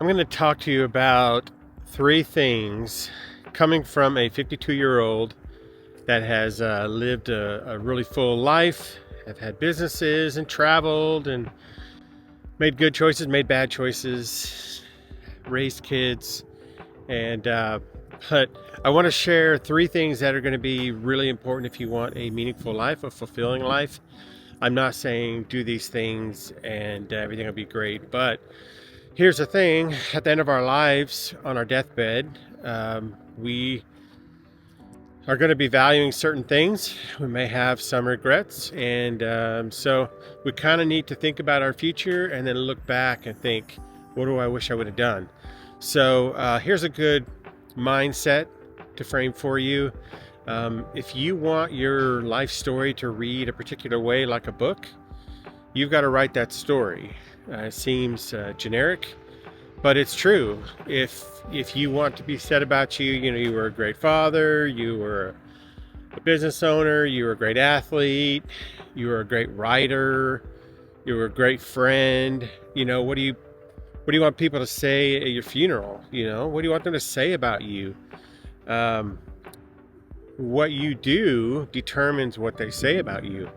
I'm going to talk to you about three things coming from a 52-year-old that has lived a really full life, have had businesses and traveled and made good choices, made bad choices, raised kids. But I want to share three things that are going to be really important if you want a meaningful life, a fulfilling life. I'm not saying do these things and everything will be great, but here's the thing: at the end of our lives, on our deathbed, we are going to be valuing certain things. We may have some regrets, and so we kind of need to think about our future and then look back and think, what do I wish I would have done? So here's a good mindset to frame for you. If you want your life story to read a particular way, like a book, you've got to write that story. It seems generic, but it's true. If you want to be said about you, you were a great father, you were a business owner, you were a great athlete, you were a great writer, you were a great friend. What do you want people to say at your funeral? What do you want them to say about you? What you do determines what they say about you.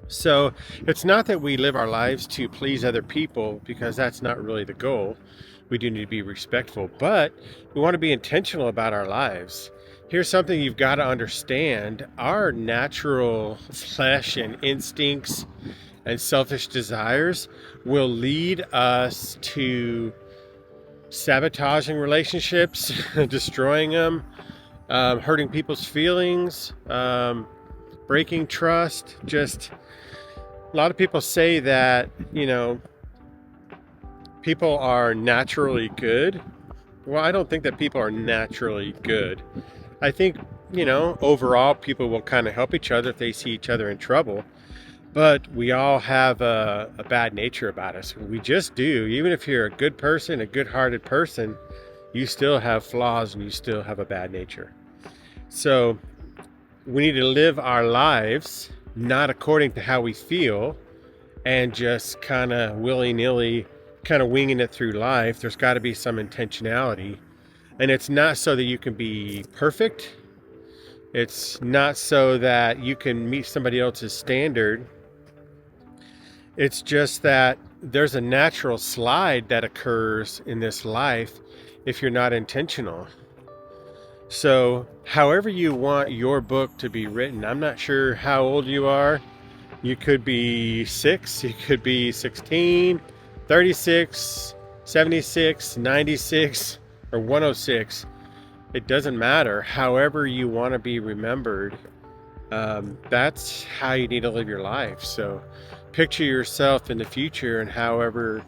So it's not that we live our lives to please other people, because that's not really the goal. We do need to be respectful, but we want to be intentional about our lives. Here's something you've got to understand: our natural flesh and instincts and selfish desires will lead us to sabotaging relationships, destroying them, hurting people's feelings, breaking trust. Just a lot of people say that, people are naturally good. Well, I don't think that people are naturally good. I think, overall people will kind of help each other if they see each other in trouble. But we all have a bad nature about us. We just do. Even if you're a good person, a good-hearted person, you still have flaws and you still have a bad nature. So we need to live our lives not according to how we feel and just kind of willy-nilly kind of winging it through life. There's got to be some intentionality. And it's not so that you can be perfect. It's not so that you can meet somebody else's standard. It's just that there's a natural slide that occurs in this life if you're not intentional. So however you want your book to be written, I'm not sure how old you are. You could be 6, you could be 16, 36, 76, 96, or 106. It doesn't matter. However you want to be remembered, that's how you need to live your life. So picture yourself in the future and however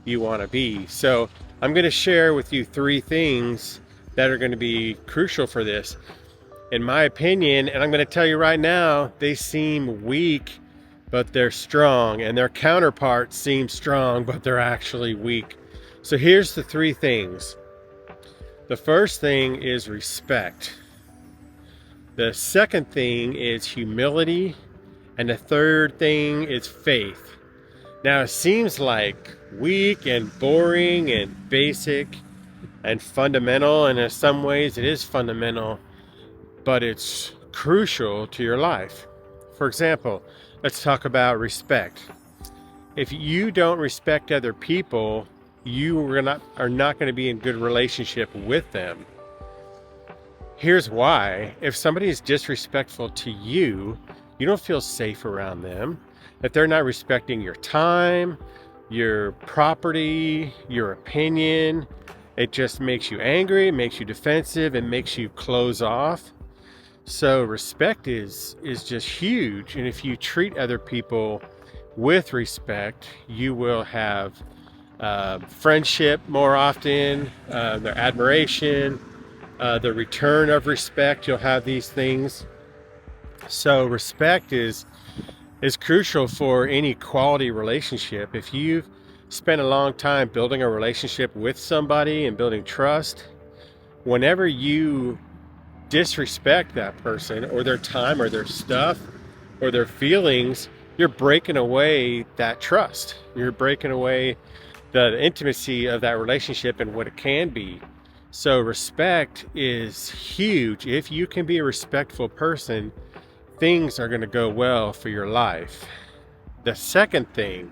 you want to be. So I'm going to share with you three things that are going to be crucial for this, in my opinion. And I'm going to tell you right now, they seem weak, but they're strong, and their counterparts seem strong, but they're actually weak. So here's the three things. The first thing is respect. The second thing is humility. And the third thing is faith. Now, it seems like weak and boring and basic and fundamental, and in some ways it is fundamental, but it's crucial to your life. For example, let's talk about respect. If you don't respect other people, you are not going to be in good relationship with them. Here's why. If somebody is disrespectful to you, you don't feel safe around them. If they're not respecting your time, your property, your opinion, it just makes you angry, it makes you defensive, it makes you close off. So respect is just huge. And if you treat other people with respect, you will have friendship more often, their admiration, the return of respect. You'll have these things. So respect is crucial for any quality relationship. If you've spent a long time building a relationship with somebody and building trust, whenever you disrespect that person or their time or their stuff or their feelings, you're breaking away that trust. You're breaking away the intimacy of that relationship and what it can be. So respect is huge. If you can be a respectful person, things are going to go well for your life. The second thing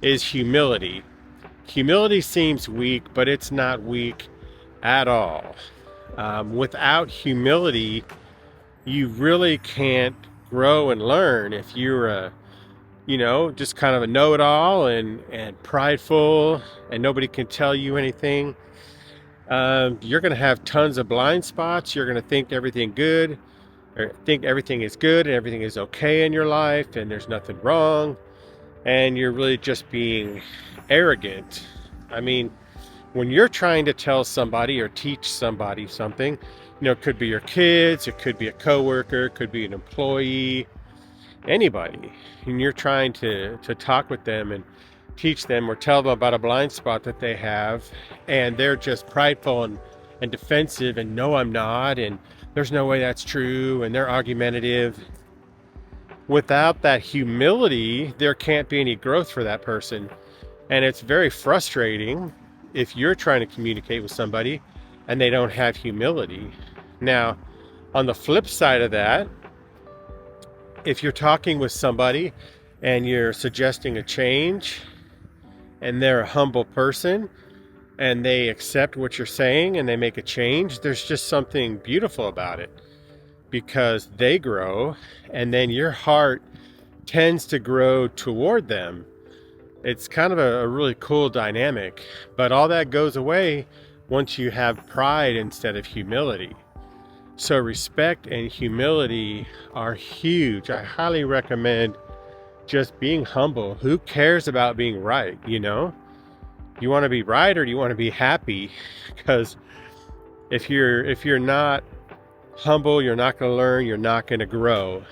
is humility. Humility seems weak, but it's not weak at all. Without humility, you really can't grow and learn. If you're just kind of a know-it-all and prideful and nobody can tell you anything, you're going to have tons of blind spots. You're going to think everything good, or think everything is good and everything is okay in your life and there's nothing wrong, and you're really just being arrogant. I mean, when you're trying to tell somebody or teach somebody something, it could be your kids, it could be a coworker, it could be an employee, anybody, and you're trying to talk with them and teach them or tell them about a blind spot that they have, and they're just prideful and defensive and no, I'm not, and there's no way that's true, and they're argumentative. Without that humility, there can't be any growth for that person. And it's very frustrating if you're trying to communicate with somebody and they don't have humility. Now, on the flip side of that, if you're talking with somebody and you're suggesting a change and they're a humble person and they accept what you're saying and they make a change, there's just something beautiful about it, because they grow and then your heart tends to grow toward them. It's kind of a really cool dynamic, but all that goes away once you have pride instead of humility. So respect and humility are huge. I highly recommend just being humble. Who cares about being right? You want to be right, or do you want to be happy? Because if you're not humble, you're not going to learn, you're not going to grow.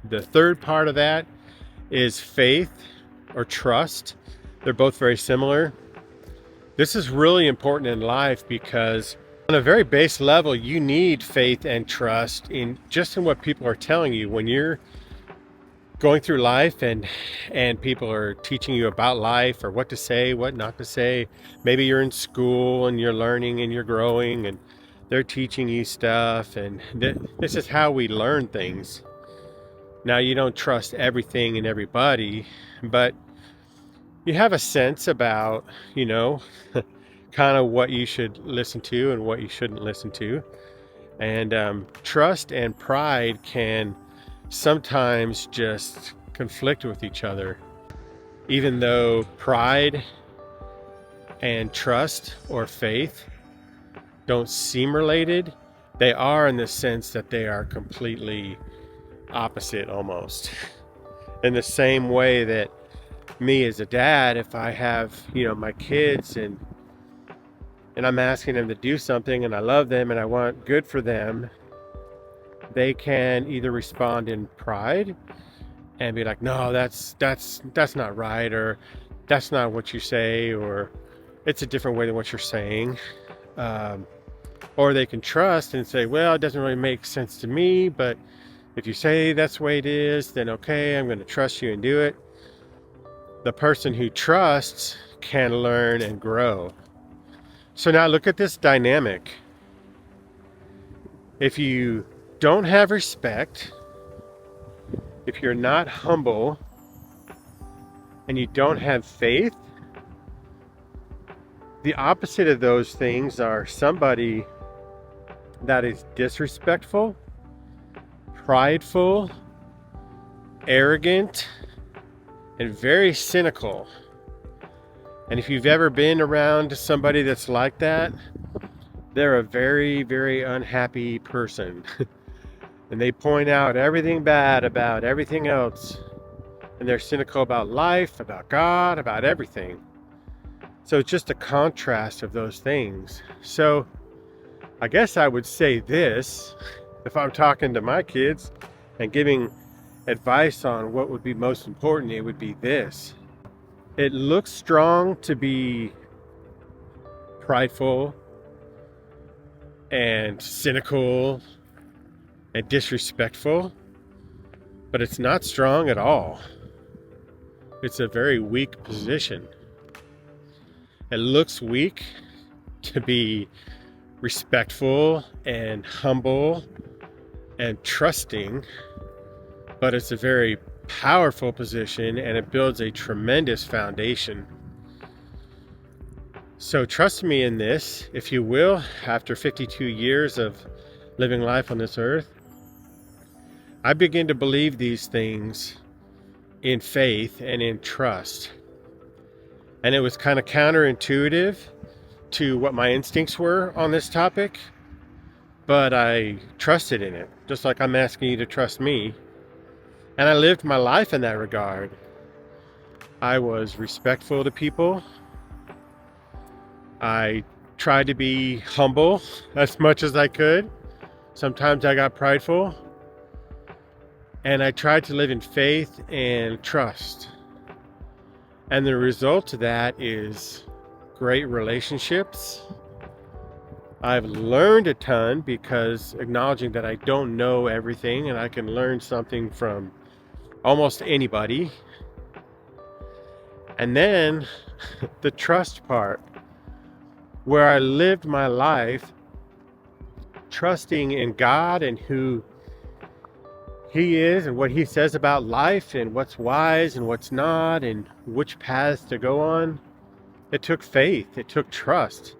The third part of that is faith or trust. They're both very similar. This is really important in life because on a very base level, you need faith and trust in what people are telling you. When you're going through life and people are teaching you about life or what to say, what not to say. Maybe you're in school and you're learning and you're growing and they're teaching you stuff, and this is how we learn things. Now, you don't trust everything and everybody, but you have a sense about, kind of what you should listen to and what you shouldn't listen to. And trust and pride can sometimes just conflict with each other. Even though pride and trust or faith don't seem related, they are, in the sense that they are completely opposite almost. In the same way that me as a dad, if I have, my kids and I'm asking them to do something and I love them and I want good for them, they can either respond in pride and be like, no, that's not right, or that's not what you say, or it's a different way than what you're saying. Or they can trust and say, well, it doesn't really make sense to me, but if you say that's the way it is, then okay, I'm going to trust you and do it. The person who trusts can learn and grow. So now look at this dynamic. If you don't have respect, if you're not humble, and you don't have faith, the opposite of those things are somebody that is disrespectful, prideful, arrogant, and very cynical. And if you've ever been around somebody that's like that, they're a very, very unhappy person. And they point out everything bad about everything else. And they're cynical about life, about God, about everything. So it's just a contrast of those things. So I guess I would say this, if I'm talking to my kids and giving advice on what would be most important, it would be this. It looks strong to be prideful and cynical and disrespectful, but it's not strong at all. It's a very weak position. It looks weak to be respectful and humble and trusting, but it's a very powerful position and it builds a tremendous foundation. So trust me in this, if you will, after 52 years of living life on this earth, I begin to believe these things in faith and in trust. And it was kind of counterintuitive to what my instincts were on this topic, but I trusted in it, just like I'm asking you to trust me. And I lived my life in that regard. I was respectful to people. I tried to be humble as much as I could. Sometimes I got prideful. And I tried to live in faith and trust. And the result of that is great relationships. I've learned a ton because acknowledging that I don't know everything and I can learn something from almost anybody. And then the trust part, where I lived my life trusting in God and who He is and what He says about life and what's wise and what's not and which paths to go on. It took faith, it took trust,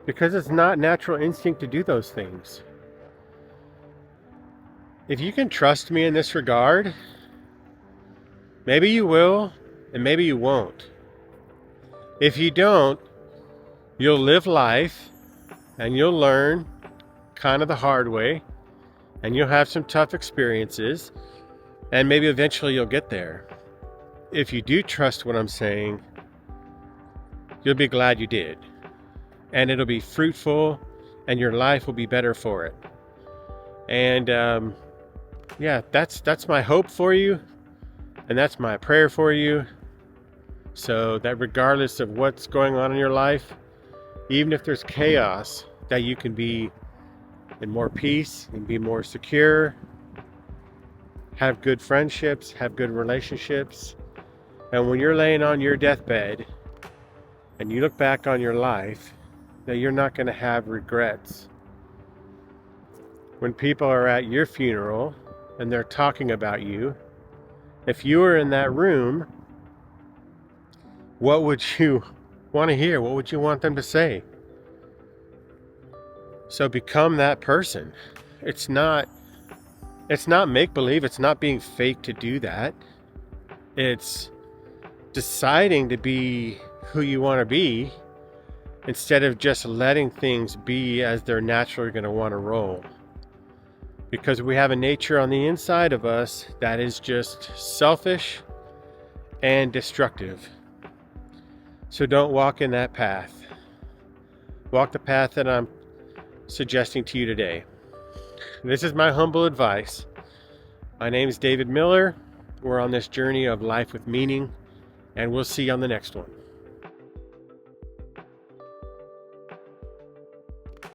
because it's not natural instinct to do those things. If you can trust me in this regard, maybe you will and maybe you won't. If you don't, you'll live life and you'll learn kind of the hard way and you'll have some tough experiences and maybe eventually you'll get there. If you do trust what I'm saying, you'll be glad you did. And it'll be fruitful and your life will be better for it. And yeah, that's my hope for you. And that's my prayer for you. So that regardless of what's going on in your life, even if there's chaos, that you can be in more peace and be more secure, have good friendships, have good relationships. And when you're laying on your deathbed and you look back on your life, that you're not going to have regrets. When people are at your funeral and they're talking about you, if you were in that room, what would you want to hear? What would you want them to say? So become that person. It's not make-believe. It's not being fake to do that. It's deciding to be who you want to be instead of just letting things be as they're naturally going to want to roll. Because we have a nature on the inside of us that is just selfish and destructive. So don't walk in that path. Walk the path that I'm suggesting to you today. This is my humble advice. My name is David Miller. We're on this journey of life with meaning, and we'll see you on the next one.